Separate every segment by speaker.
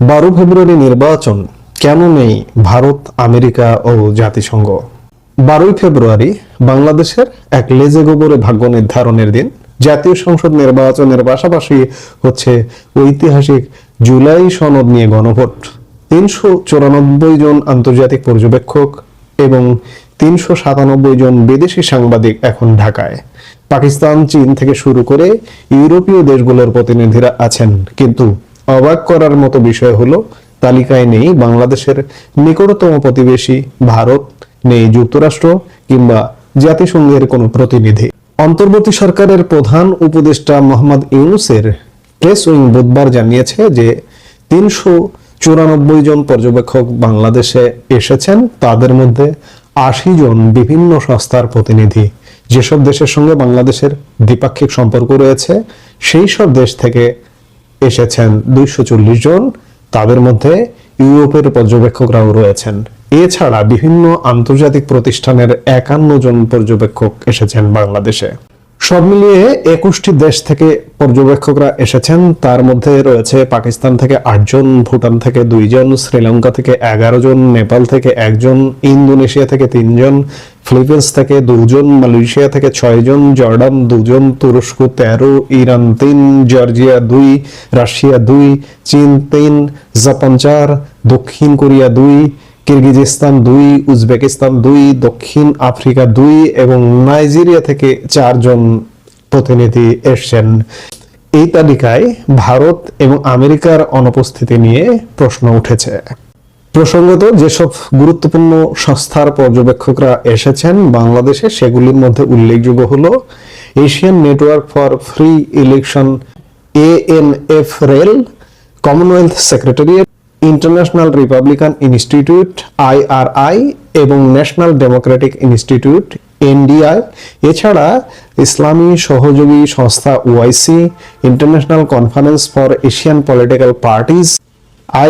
Speaker 1: 12 ফেব্রুয়ারি নির্বাচন কেন নেই ভারত, আমেরিকা ও জাতিসংঘ? 12 ফেব্রুয়ারি বাংলাদেশের এক লেজে গোবরে ভাগ্য নির্ধারণের দিন। জাতীয় সংসদ নির্বাচনের পাশাপাশি হচ্ছে ঐতিহাসিক জুলাই সনদ নিয়ে গণভোট। 394 জন আন্তর্জাতিক পর্যবেক্ষক এবং 397 জন বিদেশি সাংবাদিক এখন ঢাকায়। পাকিস্তান, চীন থেকে শুরু করে ইউরোপীয় দেশগুলোর প্রতিনিধিরা আছেন, কিন্তু অবাক করার মতো বিষয় হলো তালিকায় নেই বাংলাদেশের নিকটতম প্রতিবেশী ভারত, নেই যুক্তরাষ্ট্র কিংবা জাতিসংঘের কোনো প্রতিনিধি। অন্তর্বর্তী সরকারের প্রধান উপদেষ্টা মোহাম্মদ ইউনূসের প্রেস উইং বুধবার জানিয়েছে যে 394 জন পর্যবেক্ষক বাংলাদেশে এসেছেন। তাদের মধ্যে 80 জন বিভিন্ন সংস্থার প্রতিনিধি। যেসব দেশের সঙ্গে বাংলাদেশের দ্বিপাক্ষিক সম্পর্ক রয়েছে সেই সব দেশ থেকে এসেছেন 240 জন। তাদের মধ্যে ইউরোপের পর্যবেক্ষকরাও রয়েছেন। এছাড়া বিভিন্ন আন্তর্জাতিক প্রতিষ্ঠানের 51 জন পর্যবেক্ষক এসেছেন বাংলাদেশে। সব মিলিয়ে 21টি দেশ থেকে পর্যবেক্ষকরা এসেছেন। তার মধ্যে রয়েছে পাকিস্তান থেকে 8 জন, ভুটান থেকে 2 জন, শ্রীলঙ্কা থেকে 11 জন, নেপাল থেকে 1 জন, ইন্দোনেশিয়া থেকে 3 জন, ফিলিপিন্স থেকে 2 জন, মালয়েশিয়া থেকে 6 জন, জর্ডান 2 জন, তুরস্ক 13, ইরান 3, জর্জিয়া 2, রাশিয়া 2, চীন 3, জাপান 4, দক্ষিণ কোরিয়া 2, কিরগিজস্তান 2, উজবেকিস্তান 2, দক্ষিণ আফ্রিকা 2 এবং নাইজেরিয়া থেকে 4 জন প্রতিনিধি এসেছেন। এই তালিকায় ভারত এবং আমেরিকার অনুপস্থিতি নিয়ে প্রশ্ন উঠেছে। প্রসঙ্গত, যেসব গুরুত্বপূর্ণ সংস্থার পর্যবেক্ষকরা এসেছেন বাংলাদেশে সেগুলির মধ্যে উল্লেখযোগ্য হলো Asian network for free election ANFREL, Commonwealth secretariat, international Republican institute IRI এবং ন্যাশনাল ডেমোক্রেটিক ইনস্টিটিউট NDI। এছাড়া ইসলামী সহযোগী সংস্থা OIC, international conference for Asian political parties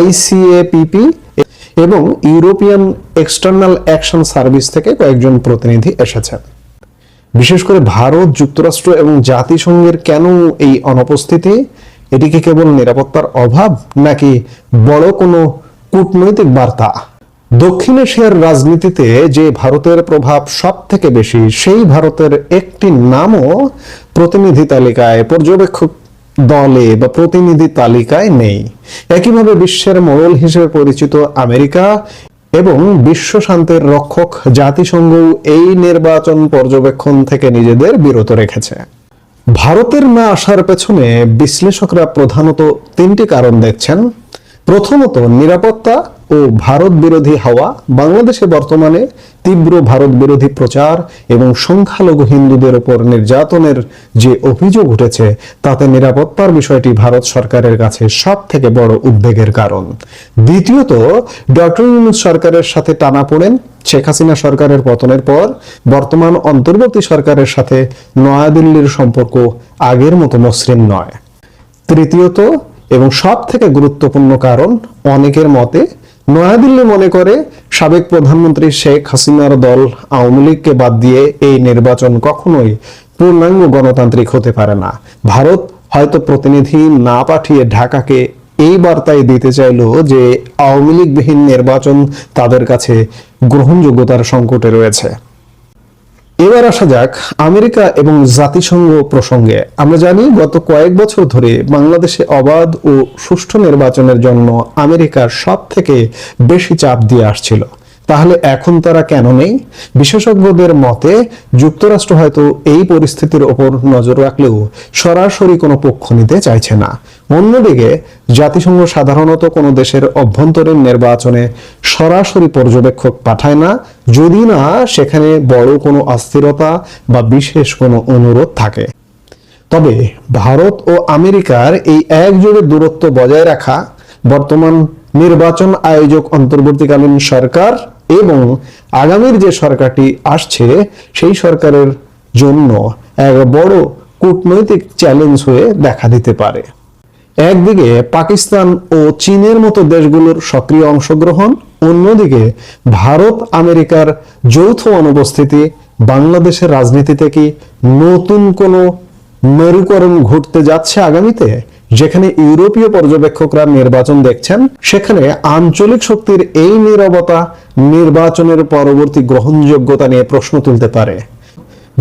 Speaker 1: ICAPP এবং ইউরোপিয়ান এক্সটার্নাল অ্যাকশন সার্ভিস থেকে কয়েকজন প্রতিনিধি এসেছেন। বিশেষ করে ভারত, যুক্তরাষ্ট্র এবং জাতিসংঘের কেন এই অনুপস্থিতি? এটি কি কেবল নিরাপত্তার অভাব নাকি বড় কোনো কূটনৈতিক বার্তা? দক্ষিণ এশিয়ার রাজনীতিতে যে ভারতের প্রভাব সব থেকে বেশি, সেই ভারতের একটি নামও প্রতিনিধি তালিকায়, পর্যবেক্ষক দলে বা প্রতিনিধি তালিকায় নেই। একইভাবে বিশ্বের মোড়ল হিসেবে পরিচিত আমেরিকা এবং বিশ্ব শান্তির রক্ষক জাতিসংঘ এই নির্বাচন পর্যবেক্ষণ থেকে নিজেদের বিরত রেখেছে। ভারতের না আসার পেছনে বিশ্লেষকরা প্রধানত 3টি কারণ দেখছেন। প্রথমত, নিরাপত্তা ও ভারত বিরোধী হাওয়া। বাংলাদেশে বর্তমানে তীব্র ভারত বিরোধী প্রচার এবং সংখ্যালঘু হিন্দুদের উপর নির্যাতনের যে অভিযোগ উঠেছে তাতে নিরাপত্তার বিষয়টি ভারত সরকারের কাছে সব থেকে বড় উদ্বেগের কারণ। দ্বিতীয়ত, ডক্টর ইউনূস সরকারের সাথে টানাপোড়েন। শেখ হাসিনা সরকারের পতনের পর বর্তমান অন্তর্বর্তী সরকারের সাথে নয়াদিল্লির সম্পর্ক আগের মতো মসৃণ নয়। তৃতীয়ত এবং সব থেকে গুরুত্বপূর্ণ কারণ, অনেকের মতে নয়াদিল্লি মনে করে সাবেক প্রধানমন্ত্রী শেখ হাসিনার দল আওয়ামী লীগকে বাদ দিয়ে এই নির্বাচন কখনোই পূর্ণাঙ্গ গণতান্ত্রিক হতে পারে না। ভারত হয়তো প্রতিনিধি না পাঠিয়ে ঢাকাকে এই বার্তাই দিতে চাইল যে আওয়ামী লীগবিহীন নির্বাচন তাদের কাছে গ্রহণযোগ্যতার সংকটে রয়েছে। এবার আসা যাক আমেরিকা এবং জাতিসংঘ প্রসঙ্গে। আমরা জানি গত কয়েক বছর ধরে বাংলাদেশে অবাধ ও সুষ্ঠু নির্বাচনের জন্য আমেরিকা সব থেকে বেশি চাপ দিয়ে আসছিল। তাহলে এখন তারা কেন নেই? বিশেষজ্ঞদের মতে যুক্তরাষ্ট্র হয়তো এই পরিস্থিতির ওপর নজর রাখলেও সরাসরি কোনো পক্ষ নিতে চাইছে না। অন্যদিকে জাতিসংঘ সাধারণত কোনো দেশের অভ্যন্তরীণ নির্বাচনে সরাসরি পর্যবেক্ষক পাঠায় না, যদি না সেখানে বড় কোনো অস্থিরতা বা বিশেষ কোনো অনুরোধ থাকে। তবে ভারত ও আমেরিকার এই একযোগে দূরত্ব বজায় রাখা বর্তমান নির্বাচন আয়োজক অন্তর্বর্তীকালীন সরকার এবং আগামীর যে সরকারটি আসছে সেই সরকারের জন্য এক বড় কূটনৈতিক চ্যালেঞ্জ হয়ে দেখা দিতে পারে। একদিকে পাকিস্তান ও চীনের মতো দেশগুলোর সক্রিয় অংশগ্রহণ, অন্যদিকে ভারত আমেরিকার যৌথ অনুপস্থিতি। বাংলাদেশের রাজনীতিতে কি নতুন কোনো মেরুকরণ ঘটতে যাচ্ছে আগামীতে? যেখানে ইউরোপীয় পর্যবেক্ষকরা নির্বাচন দেখছেন, সেখানে আঞ্চলিক শক্তির এই নীরবতা নির্বাচনের পরবর্তী গ্রহণযোগ্যতা নিয়ে প্রশ্ন তুলতে পারে।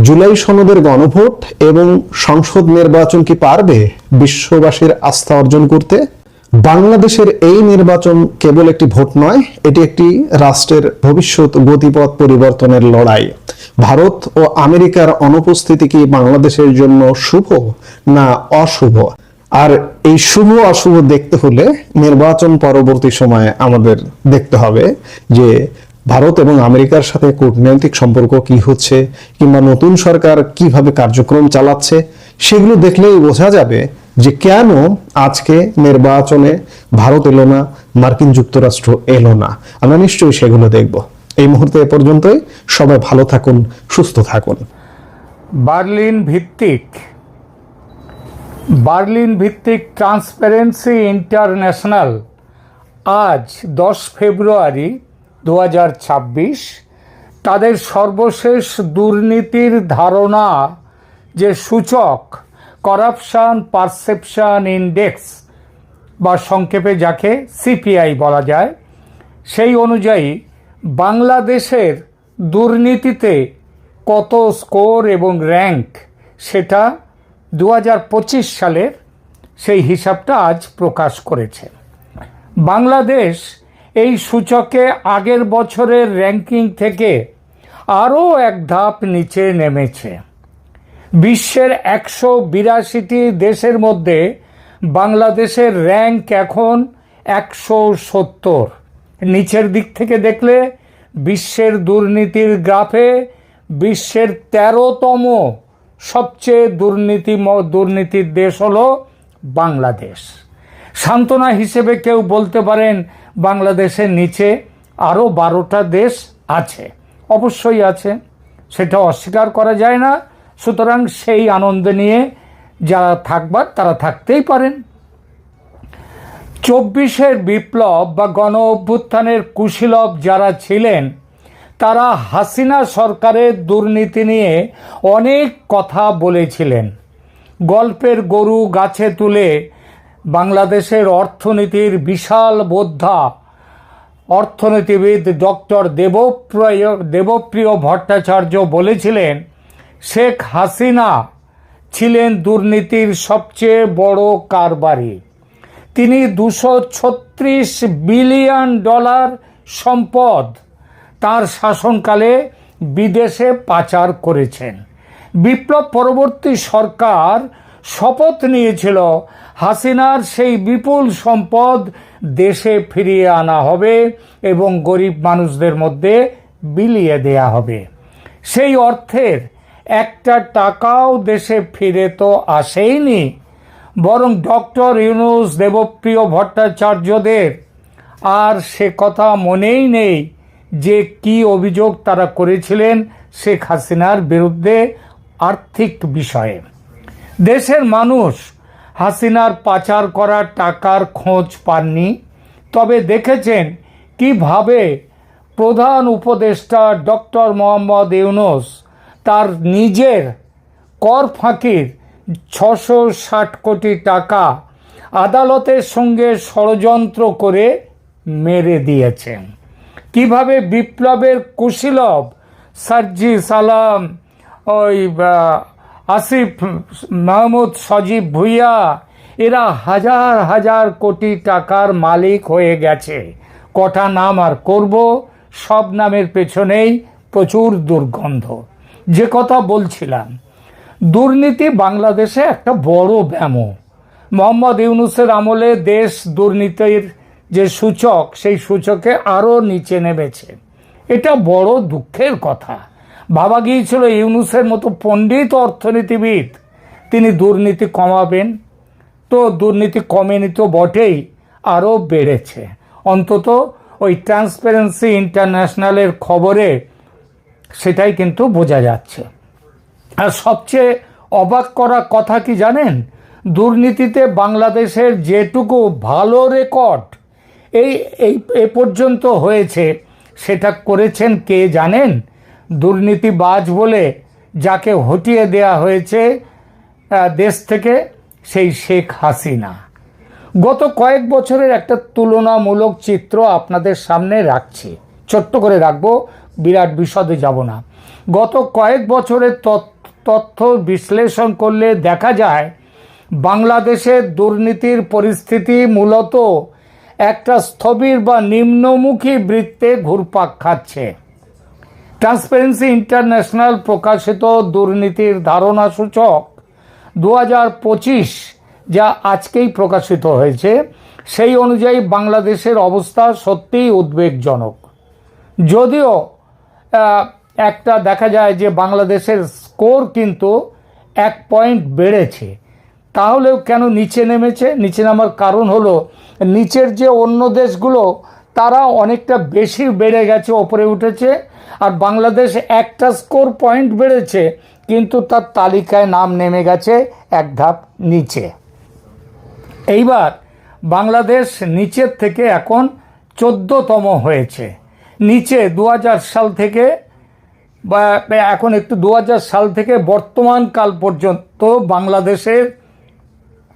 Speaker 1: জুলাই সনদের গণভোট এবং সংসদ নির্বাচন কি পারবে বিশ্ববাসীর আস্থা অর্জন করতে? বাংলাদেশের এই নির্বাচন কেবল একটি ভোট নয়, এটি একটি রাষ্ট্রের ভবিষ্যৎ গতিপথ পরিবর্তনের লড়াই। ভারত ও আমেরিকার অনুপস্থিতি কি বাংলাদেশের জন্য শুভ না অশুভ? আর এই শুভ অশুভ দেখতে হলে নির্বাচন পরবর্তী সময়ে আমাদের দেখতে হবে যে ভারত এবং আমেরিকার সাথে কূটনৈতিক সম্পর্ক কি হচ্ছে, কিংবা নতুন সরকার কিভাবে কার্যক্রম চালাচ্ছে। সেগুলো দেখলেই বোঝা যাবে যে কেন আজকে নির্বাচনে ভারত এলো না, মার্কিন যুক্তরাষ্ট্র এলো না। আমরা নিশ্চয়ই সেগুলো দেখব। এই মুহূর্তে এ পর্যন্তই। সবাই ভালো থাকুন, সুস্থ থাকুন।
Speaker 2: বার্লিন ভিত্তিক ট্রান্সপারেন্সি ইন্টারন্যাশনাল আজ 10 ফেব্রুয়ারি 2026 তাদের সর্বশেষ দুর্নীতির ধারণা যে সূচক করাপশন পারসেপশন ইন্ডেক্স বা সংক্ষেপে যাকে সিপিআই বলা যায়, সেই অনুযায়ী বাংলাদেশের দুর্নীতিতে কত স্কোর এবং র্যাঙ্ক সেটা 2025 সালের সেই হিসাবটা আজ প্রকাশ করেছে। বাংলাদেশ এই সূচকে আগের বছরের র্যাঙ্কিং থেকে আরও এক ধাপ নিচে নেমেছে। বিশ্বের 182টি দেশের মধ্যে বাংলাদেশের র্যাঙ্ক এখন 170। নিচের দিক থেকে দেখলে বিশ্বের দুর্নীতির গ্রাফে বিশ্বের 13তম সবচেয়ে দুর্নীতির দেশ হলো বাংলাদেশ। সান্ত্বনা হিসেবে কেউ বলতে পারেন বাংলাদেশের নিচে আরও 12টা দেশ আছে। অবশ্যই আছে, সেটা অস্বীকার করা যায় না। সুতরাং সেই আনন্দ নিয়ে যারা থাকবার তারা থাকতেই পারেন। 24-এর বিপ্লব বা গণ অভ্যুত্থানের কুশীলব যারা ছিলেন তারা হাসিনা সরকারের দুর্নীতি নিয়ে অনেক কথা বলেছিলেন। গল্পের গরু গাছে তুলে বাংলাদেশের অর্থনীতির বিশাল বোদ্ধা অর্থনীতিবিদ ডক্টর দেবপ্রিয় ভট্টাচার্য বলেছিলেন, শেখ হাসিনা ছিলেন দুর্নীতির সবচেয়ে বড় কারবারি। তিনি $236 বিলিয়ন সম্পদ তার শাসনকালে বিদেশে পাচার করেছেন। বিপ্লব পরবর্তী সরকার শপথ নিয়েছিল হাসিনার সেই বিপুল সম্পদ দেশে ফিরিয়ে আনা হবে এবং গরিব মানুষদের মধ্যে বিলিয়ে দেয়া হবে। সেই অর্থের একটা টাকাও দেশে ফিরে তো আসেইনি, বরং ডক্টর ইউনূস দেবপ্রিয় ভট্টাচার্যদের আর সে কথা মনেই নেই যে কি অভিযোগ তারা করেছিলেন শেখ হাসিনার বিরুদ্ধে আর্থিক বিষয়ে। দেশের মানুষ হাসিনার পাচার করা টাকার খোঁজ পাননি, তবে দেখেছেন কিভাবে প্রধান উপদেষ্টা ডক্টর মোহাম্মদ ইউনূস তার নিজের কর ফাঁকির 660 কোটি টাকা আদালতের সঙ্গে ষড়যন্ত্র করে মেরে দিয়েছেন। কিভাবে বিপ্লবের কুশীলব সার্জিস আলম, আসিফ মাহমুদ, সজীব ভুইয়া এরা হাজার হাজার কোটি টাকার মালিক হয়ে গেছে। কটা নাম আর করব, সব নামের পেছনেই প্রচুর দুর্গন্ধ। যে কথা বলছিলাম, দুর্নীতি বাংলাদেশে একটা বড় ব্যামো। মোহাম্মদ ইউনূসের আমলে দেশ দুর্নীতির যে সূচক সেই সূচকে আরও নিচে নেমেছে। এটা বড় দুঃখের কথা। ভাবা গিয়েছিল ইউনূসের মতো পণ্ডিত অর্থনীতিবিদ তিনি দুর্নীতি কমাবেন, তো দুর্নীতি কমেনি তো বটেই, আরও বেড়েছে। অন্তত ওই ট্রান্সপারেন্সি ইন্টারন্যাশনালের খবরে সেটাই কিন্তু বোঝা যাচ্ছে। আর সবচেয়ে অবাক করা কথা কি জানেন, দুর্নীতিতে বাংলাদেশের যেটুকু ভালো রেকর্ড এই পর্যন্ত হয়েছে সেটা করেছেন কে জানেন? দুর্নীতিবাজ বলে যাকে হটিয়ে দেয়া হয়েছে দেশ থেকে, সেই শেখ হাসিনা। গত কয়েক বছরের একটা তুলনামূলক চিত্র আপনাদের সামনে রাখছি, ছোট্ট করে রাখবো, বিরাট বিশদে যাব না। গত কয়েক বছরের তথ্য বিশ্লেষণ করলে দেখা যায় বাংলাদেশের দুর্নীতির পরিস্থিতি মূলত একটা স্থবির বা নিম্নমুখী বৃত্তে ঘুরপাক খাচ্ছে। ট্রান্সপারেন্সি ইন্টারন্যাশনাল প্রকাশিত দুর্নীতির ধারণা সূচক 2025 যা আজকেই প্রকাশিত হয়েছে, সেই অনুযায়ী বাংলাদেশের অবস্থা সত্যিই উদ্বেগজনক। যদিও একটা দেখা যায় যে বাংলাদেশের স্কোর কিন্তু 1 পয়েন্ট বেড়েছে, তাহলেও কেন নিচে নেমেছে? নিচে নামার কারণ হলো নিচের যে অন্য দেশগুলো তারা অনেকটা বেশি বেড়ে গেছে, ওপরে উঠেছে, আর বাংলাদেশ একটা স্কোর পয়েন্ট বেড়েছে কিন্তু তার তালিকায় নাম নেমে গেছে এক ধাপ নিচে। এইবার বাংলাদেশ নিচের থেকে এখন 14তম হয়েছে। নিচে 2000 সাল থেকে বা এখন একটু 2000 সাল থেকে বর্তমান কাল পর্যন্ত বাংলাদেশের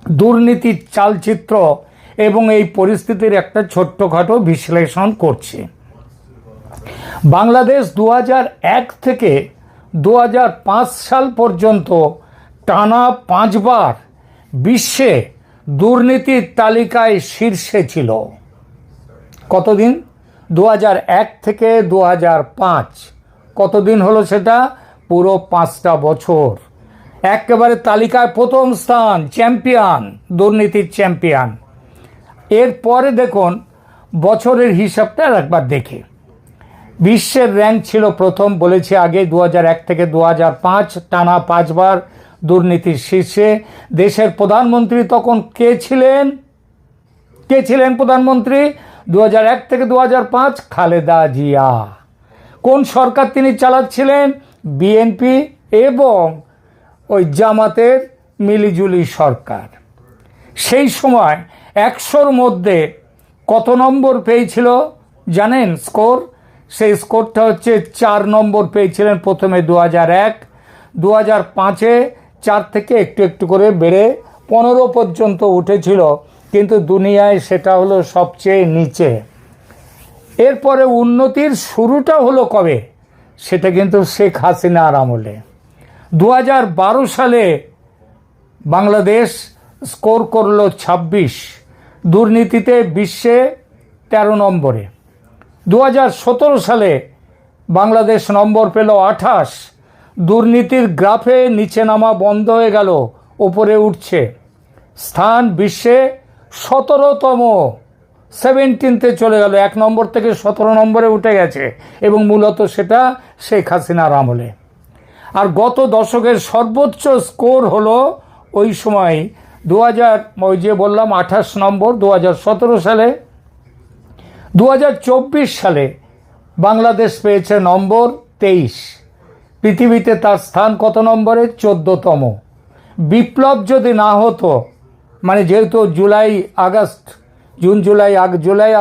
Speaker 2: দুর্নীতির চালচিত্র এবং এই পরিস্থিতির একটা ছোট্টখাটো বিশ্লেষণ করছি। বাংলাদেশ 2001 থেকে 2005 সাল পর্যন্ত টানা 5 বার বিশ্বে দুর্নীতির তালিকায় শীর্ষে ছিল। কতদিন? 2001 থেকে 2005, কতদিন হলো সেটা? পুরো 5টা বছর। একেবারে তালিকায় প্রথম স্থান, চ্যাম্পিয়ন, দুর্নীতির চ্যাম্পিয়ন। এরপরে দেখুন বছরের হিসাবটা একবার দেখে। বিশ্বের র্যাঙ্ক ছিল প্রথম, বলেছি আগে, 2001 থেকে 2005 টানা 5 বার দুর্নীতির শীর্ষে। দেশের প্রধানমন্ত্রী তখন কে ছিলেন? প্রধানমন্ত্রী 2001 থেকে 2005? খালেদা জিয়া। কোন সরকার তিনি চালাচ্ছিলেন? বিএনপি এবং ওই জামাতের মিলিজুলি সরকার। সেই সময় 100-র মধ্যে কত নম্বর পেয়েছিল জানেন স্কোর? সেই স্কোরটা হচ্ছে 4 নম্বর পেয়েছিলেন প্রথমে 2001, 2005-এ 4 থেকে একটু একটু করে বেড়ে 15 পর্যন্ত উঠেছিল, কিন্তু দুনিয়ায় সেটা হলো সবচেয়ে নিচে। এরপরে উন্নতির শুরুটা হলো কবে? সেটা কিন্তু শেখ হাসিনার আমলে। 2012 সালে বাংলাদেশ স্কোর করলো 26, দুর্নীতিতে বিশ্বে 13 নম্বরে। 2017 সালে বাংলাদেশ নম্বর পেল 28, দুর্নীতির গ্রাফে নিচে নামা বন্ধ হয়ে গেল, ওপরে উঠছে। স্থান বিশ্বে 17তম, 17তে চলে গেল, 1 নম্বর থেকে 17 নম্বরে উঠে গেছে, এবং মূলত সেটা শেখ হাসিনার আমলে। আর গত দশকের সর্বোচ্চ স্কোর হলো ওই সময় 2000, ওই যে বললাম 28 নম্বর 2017 সালে। 2024 সালে বাংলাদেশ পেয়েছে নম্বর 23, পৃথিবীতে তার স্থান কত নম্বরে? 14তম। বিপ্লব যদি না হতো, মানে যেহেতু জুলাই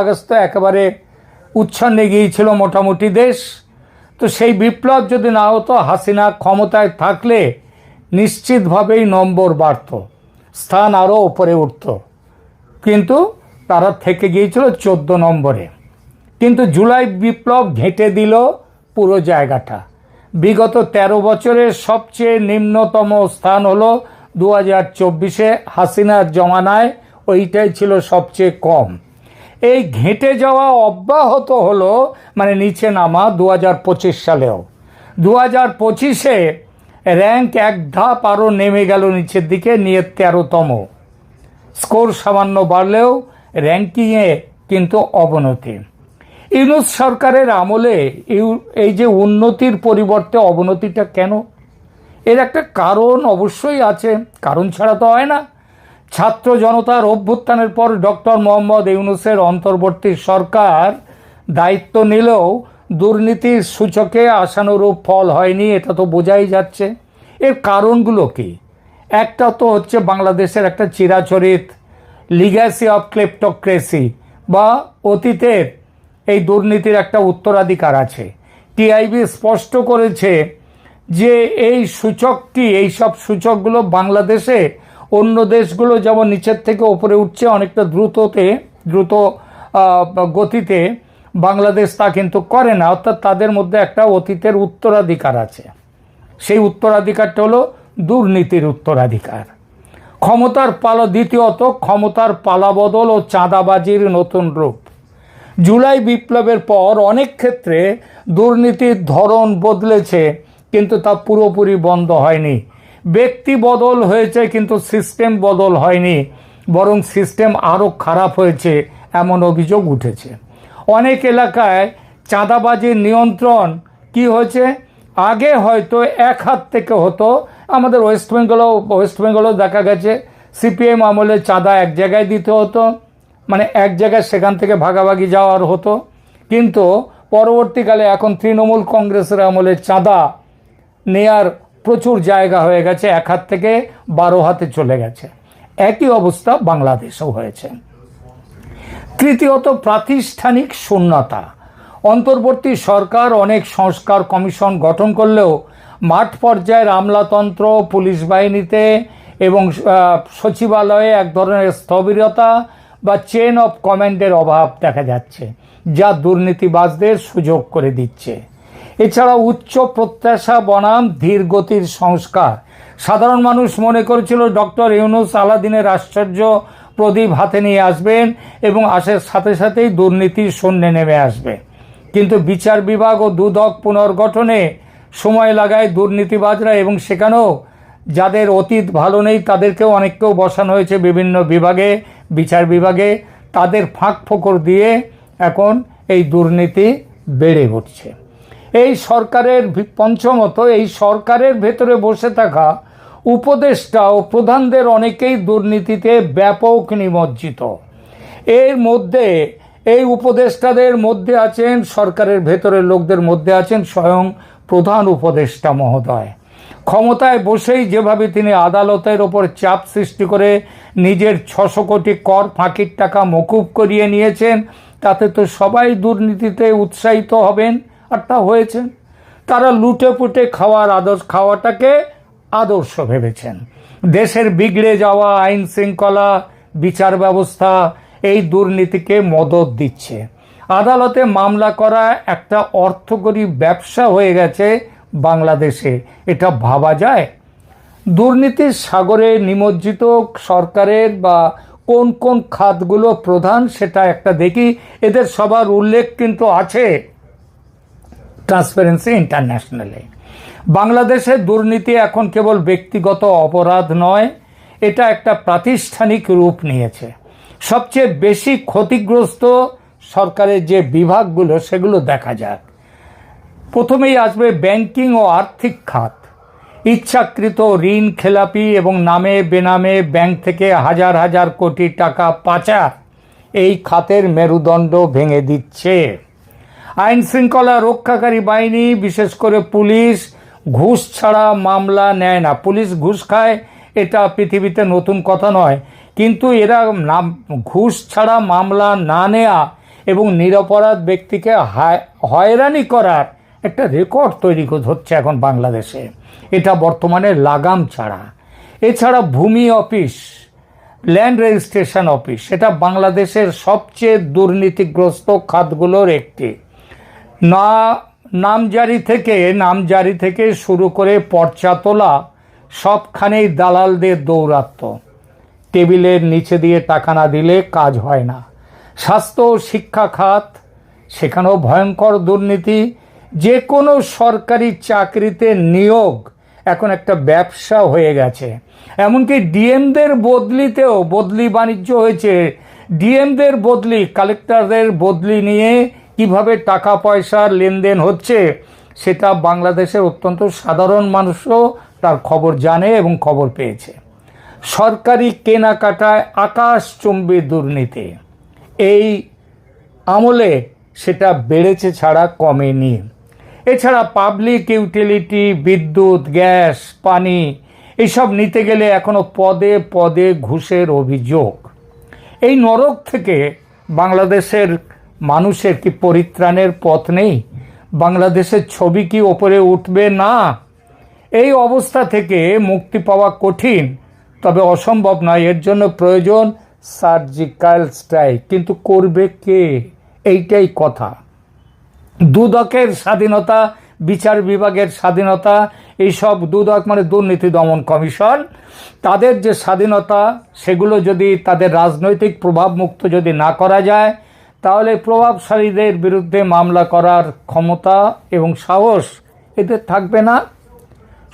Speaker 2: আগস্ট তো একেবারে উচ্ছন্নে গিয়েছিল মোটামুটি দেশ, তো সেই বিপ্লব যদি না হতো, হাসিনা ক্ষমতায় থাকলে নিশ্চিতভাবেই নম্বর বাড়ত, স্থান আরও ওপরে উঠত, কিন্তু তারা থেকে গিয়েছিল 14 নম্বরে। কিন্তু জুলাই বিপ্লব ঘেঁটে দিল পুরো জায়গাটা। বিগত 13 বছরের সবচেয়ে নিম্নতম স্থান হলো 2024-এ হাসিনার জমানায়, ওইটাই ছিল সবচেয়ে কম। এই ঘেঁটে যাওয়া অব্যাহত হলো, মানে নিচে নামা 2025 সালেও। 2025-এ র্যাঙ্ক এক ধাপ আরও নেমে গেল নিচের দিকে, নিয়ে 13তম। স্কোর সামান্য বাড়লেও র্যাঙ্কিংয়ে কিন্তু অবনতি। ইউনূস সরকারের আমলে এই যে উন্নতির পরিবর্তে অবনতিটা কেন? এর একটা কারণ অবশ্যই আছে, কারণ ছাড়া তো হয় না। ছাত্র জনতার অভ্যুত্থানের পর ডক্টর মোহাম্মদ ইউনূসের অন্তর্বর্তী সরকার দায়িত্ব নিলেও দুর্নীতির সূচকে আশানুরূপ ফল হয়নি, এটা তো বোঝাই যাচ্ছে। এর কারণগুলো কি? একটা তো হচ্ছে বাংলাদেশের একটা চিরাচরিত লিগ্যাসি অফ ক্লেপ্টোক্রেসি, বা অতীতের এই দুর্নীতির একটা উত্তরাধিকার আছে। টিআইবি স্পষ্ট করেছে যে এই সূচকটি, এই সব সূচকগুলো বাংলাদেশে অন্য দেশগুলো যেমন নিচের থেকে ওপরে উঠছে অনেকটা দ্রুত গতিতে, বাংলাদেশ তা কিন্তু করে না। অর্থাৎ তাদের মধ্যে একটা অতীতের উত্তরাধিকার আছে। সেই উত্তরাধিকারটা হলো দুর্নীতির উত্তরাধিকার। দ্বিতীয়ত ক্ষমতার পালাবদল ও চাঁদাবাজির নতুন রূপ। জুলাই বিপ্লবের পর অনেক ক্ষেত্রে দুর্নীতির ধরন বদলেছে, কিন্তু তা পুরোপুরি বন্ধ হয়নি। ব্যক্তি বদল হয়েছে কিন্তু সিস্টেম বদল হয়নি, বরং সিস্টেম আরও খারাপ হয়েছে এমন অভিযোগ উঠেছে। অনেক এলাকায় চাঁদাবাজির নিয়ন্ত্রণ কি হয়েছে, আগে হয়তো এক হাত থেকে হতো। আমাদের ওয়েস্ট বেঙ্গলও দেখা গেছে সিপিএম আমলে চাঁদা এক জায়গায় দিতে হতো, মানে এক জায়গায় সেখান থেকে ভাগাভাগি যাওয়ার হতো। কিন্তু পরবর্তীকালে এখন তৃণমূল কংগ্রেসের আমলে চাঁদা নেয়ার প্রচুর জায়গা হয়ে গেছে, এক হাত থেকে 12 হাতে চলে গেছে। একই অবস্থা বাংলাদেশেও হয়েছে। তৃতীয়ত প্রাতিষ্ঠানিক শূন্যতা। অন্তর্বর্তী সরকার অনেক সংস্কার কমিশন গঠন করলেও মাঠ পর্যায়ের আমলাতন্ত্র, পুলিশ বাহিনীতে এবং সচিবালয়ে এক ধরনের স্থবিরতা বা চেন অফ কমান্ডের অভাব দেখা যাচ্ছে, যা দুর্নীতিবাজদের সুযোগ করে দিচ্ছে। এছাড়া উচ্চ প্রত্যাশা বনাম ধীর গতির সংস্কার। সাধারণ মানুষ মনে করেছিল ডক্টর ইউনূস আলাদিনের আশ্চর্য প্রদীপ হাতে নিয়ে আসবেন এবং আসার সাথে সাথেই দুর্নীতির শূন্যে নেমে আসবে। কিন্তু বিচার বিভাগ ও দুদক পুনর্গঠনে সময় লাগায় দুর্নীতিবাজরা, এবং সেখানেও যাদের অতীত ভালো নেই তাদেরকেও অনেককেও বসানো হয়েছে বিভিন্ন বিভাগে, বিচার বিভাগে। তাদের ফাঁক ফোকর দিয়ে এখন এই দুর্নীতি বেড়ে উঠছে। পঞ্চমত, এই সরকারের ভেতরে বসে থাকা উপদেষ্টা ও প্রধানদের অনেকেই দুর্নীতিতে ব্যাপক নিমজ্জিত। এই উপদেষ্টাদের মধ্যে আছেন, সরকারের ভেতরের লোকদের মধ্যে আছেন স্বয়ং প্রধান উপদেষ্টা মহোদয়। ক্ষমতায় বসেই যেভাবে তিনি আদালতের ওপর চাপ সৃষ্টি করে নিজের 600 কোটি কর ফাঁকির টাকা মকুব করিয়ে নিয়েছেন, তাতে তো সবাই দুর্নীতিতে উৎসাহিত হবেন, আর তা হয়েছে। তারা লুটে পুটে খাওয়াটাকে আদর্শ ভেবেছেন। দেশের বিগড়ে যাওয়া আইন শৃঙ্খলা, বিচার ব্যবস্থা এই দুর্নীতিকে মদদ দিচ্ছে। আদালতে মামলা করা একটা অর্থকরী ব্যবসা হয়ে গেছে বাংলাদেশে, এটা ভাবা যায়? দুর্নীতির সাগরে নিমজ্জিত সরকারের বা কোন কোন খাতগুলো প্রধান সেটা একটা দেখি। এদের সবার উল্লেখ কিন্তু আছে ট্রান্সপারেন্সি ইন্টারন্যাশনালে। বাংলাদেশের দুর্নীতি এখন কেবল ব্যক্তিগত অপরাধ নয়, এটা একটা প্রাতিষ্ঠানিক রূপ নিয়েছে। সবচেয়ে বেশি ক্ষতিগ্রস্ত সরকারের যে বিভাগগুলো সেগুলো দেখা যাক। প্রথমেই আসবে ব্যাংকিং ও আর্থিক খাত। ইচ্ছাকৃত ঋণ খেলাপি এবং নামে বেনামে ব্যাংক থেকে হাজার হাজার কোটি টাকা পাচার এই খাতের মেরুদণ্ড ভেঙে দিচ্ছে। আইন শৃঙ্খলা রক্ষাকারী বাহিনী, বিশেষ করে পুলিশ, ঘুষ ছাড়া মামলা নেয় না। পুলিশ ঘুষ খায়, এটা পৃথিবীতে নতুন কথা নয়, কিন্তু এরা ঘুষ ছাড়া মামলা না নেয়া এবং নিরপরাধ ব্যক্তিকে হয়রানি করার একটা রেকর্ড তৈরি হচ্ছে এখন বাংলাদেশে। এটা বর্তমানে লাগাম ছাড়া। এছাড়া ভূমি অফিস, ল্যান্ড রেজিস্ট্রেশন অফিস, এটা বাংলাদেশের সবচেয়ে দুর্নীতিগ্রস্ত খাতগুলোর একটি। নামজারি থেকে শুরু করে পর্চা তোলা সবখানেই দালালদের দৌরাত্ম্য। টেবিলের নিচে দিয়ে টাকা না দিলে কাজ হয় না। স্বাস্থ্য ও শিক্ষা খাত, সেখানেও ভয়ঙ্কর দুর্নীতি। যে কোনো সরকারি চাকরিতে নিয়োগ এখন একটা ব্যবসা হয়ে গেছে। এমনকি ডিএমদের বদলিতেও বদলি বাণিজ্য হয়েছে। ডিএমদের বদলি, কালেক্টরদের বদলি নিয়ে কিভাবে টাকা পয়সার লেনদেন হচ্ছে সেটা বাংলাদেশের অত্যন্ত সাধারণ মানুষও তার খবর জানে এবং খবর পেয়েছে। সরকারি কেনাকাটায় আকাশচুম্বী দুর্নীতি, এই আমলে সেটা বেড়েছে ছাড়া কমেনি। এছাড়া পাবলিক ইউটিলিটি, বিদ্যুৎ, গ্যাস, পানি এইসব নিতে গেলে এখনো পদে পদে ঘুষের অভিযোগ। এই নরক থেকে বাংলাদেশের মানুষের কি পরিত্রাণের পথ নেই? বাংলাদেশের ছবি কি ওপরে উঠবে না? এই অবস্থা থেকে মুক্তি পাওয়া কঠিন, তবে অসম্ভব নয়, এর জন্য প্রয়োজন সার্জিক্যাল স্ট্রাইক। কিন্তু করবে কে? এইটাই কথা। দুদকের স্বাধীনতা, বিচার বিভাগের স্বাধীনতা, এইসব দুদক মানে দুর্নীতি দমন কমিশন, তাদের যে স্বাধীনতা, সেগুলো যদি তাদের রাজনৈতিক প্রভাব মুক্ত যদি না করা যায়, তাহলে প্রভাবশালীদের বিরুদ্ধে মামলা করার ক্ষমতা এবং সাহস এদের থাকবে না।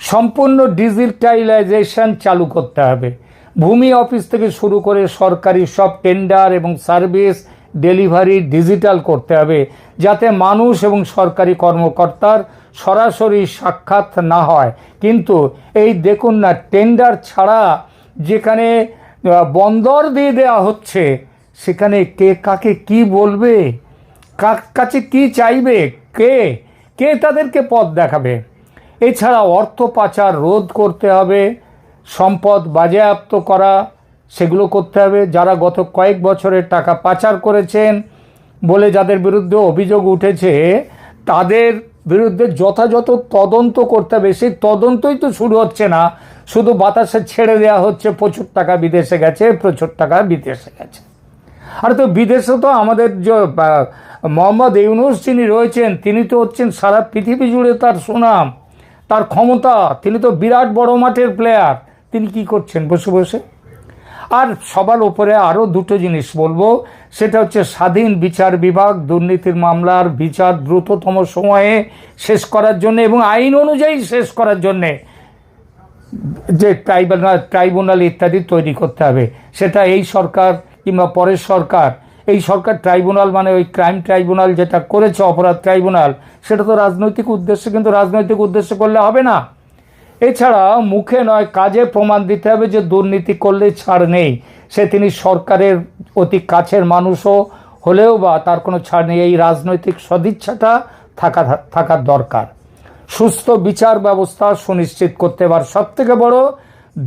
Speaker 2: সম্পূর্ণ ডিজিটালাইজেশন চালু করতে হবে। ভূমি অফিস থেকে শুরু করে সরকারি সব টেন্ডার এবং সার্ভিস ডেলিভারি ডিজিটাল করতে হবে, যাতে মানুষ এবং সরকারি কর্মকর্তার সরাসরি সাক্ষাৎ না হয়। কিন্তু এই দেখুন না, টেন্ডার ছাড়া যেখানে বন্দর দিয়ে দেওয়া হচ্ছে, সেখানে কে কাকে কি বলবে, কার কাছে কি চাইবে, কে কে তাদেরকে পথ দেখাবে? এছাড়া অর্থ পাচার রোধ করতে হবে, সম্পদ বাজেয়াপ্ত করা সেগুলো করতে হবে। যারা গত কয়েক বছরের টাকা পাচার করেছেন বলে যাদের বিরুদ্ধে অভিযোগ উঠেছে, তাদের বিরুদ্ধে যথাযথ তদন্ত করতে হবে। সেই তদন্তই তো শুরু হচ্ছে না, শুধু বাতাসে ছেড়ে দেওয়া হচ্ছে প্রচুর টাকা বিদেশে গেছে, প্রচুর টাকা বিদেশে গেছে। আর তো বিদেশে তো আমাদের যে মোহাম্মদ ইউনূস যিনি রয়েছেন, তিনি তো হচ্ছেন সারা পৃথিবী জুড়ে তার সুনাম, তার ক্ষমতা, তিনি তো বিরাট বড় মাঠের প্লেয়ার। তিনি কি করছেন বসে বসে? আর সবার উপরে আরও দুটো জিনিস বলবো, সেটা হচ্ছে স্বাধীন বিচার বিভাগ, দুর্নীতির মামলার বিচার দ্রুততম সময়ে শেষ করার জন্য এবং আইন অনুযায়ী শেষ করার জন্যে যে ট্রাইব্যুনাল ইত্যাদি তৈরি করতে হবে। সেটা এই সরকার কিংবা পরের সরকার, এই সরকার ট্রাইব্যুনাল মানে ওই ক্রাইম ট্রাইব্যুনাল যেটা করেছে, অপরাধ ট্রাইব্যুনাল, সেটা তো রাজনৈতিক উদ্দেশ্যে, কিন্তু রাজনৈতিক উদ্দেশ্যে করলে হবে না। এছাড়া মুখে নয় কাজে প্রমাণ দিতে হবে যে দুর্নীতি করলে ছাড় নেই। তিনি সরকারের অতি কাছের মানুষও হলেও বা তার কোনো ছাড় নেই, এই রাজনৈতিক সদিচ্ছাটা থাকার দরকার। সুস্থ বিচার ব্যবস্থা সুনিশ্চিত করতে পারে, সবথেকে বড়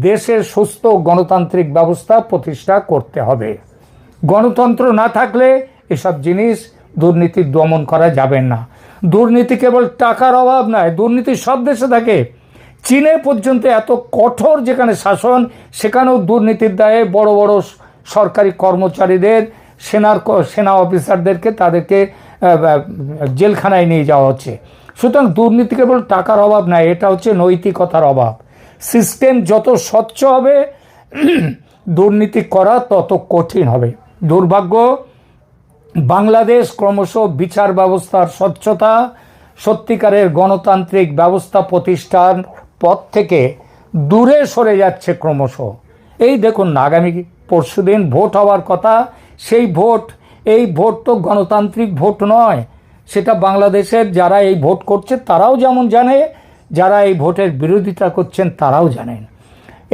Speaker 2: দেশের সুস্থ গণতান্ত্রিক ব্যবস্থা প্রতিষ্ঠা করতে হবে। গণতন্ত্র না থাকলে এসব জিনিস দুর্নীতি দমন করা যাবে না। দুর্নীতি কেবল টাকার অভাব নয়, দুর্নীতি সব দেশে থাকে। চীনে পর্যন্ত এত কঠোর যেখানে শাসন, সেখানেও দুর্নীতির দায়ে বড় বড় সরকারি কর্মচারীদের, সেনা অফিসারদেরকে তাদেরকে জেলখানায় নিয়ে যাওয়া হচ্ছে। সুতরাং দুর্নীতি কেবল টাকার অভাব নয়, এটা হচ্ছে নৈতিকতার অভাব। সিস্টেম যত স্বচ্ছ হবে, দুর্নীতি করা তত কঠিন হবে। দুর্ভাগ্য, বাংলাদেশ ক্রমশ বিচার ব্যবস্থার স্বচ্ছতা, সত্যিকারের গণতান্ত্রিক ব্যবস্থা প্রতিষ্ঠার পথ থেকে দূরে সরে যাচ্ছে ক্রমশ। এই দেখুন না, আগামী পরশুদিন ভোট হওয়ার কথা, এই ভোট তো গণতান্ত্রিক ভোট নয়। সেটা বাংলাদেশের যারা এই ভোট করছে তারাও যেমন জানে, যারা এই ভোটের বিরোধিতা করছেন তারাও জানেন।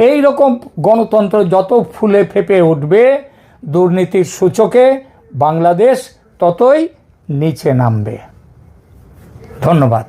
Speaker 2: এই রকম গণতন্ত্র যত ফুলে ফেঁপে উঠবে, দুর্নীতির সূচকে বাংলাদেশ ততই নিচে নামবে। ধন্যবাদ।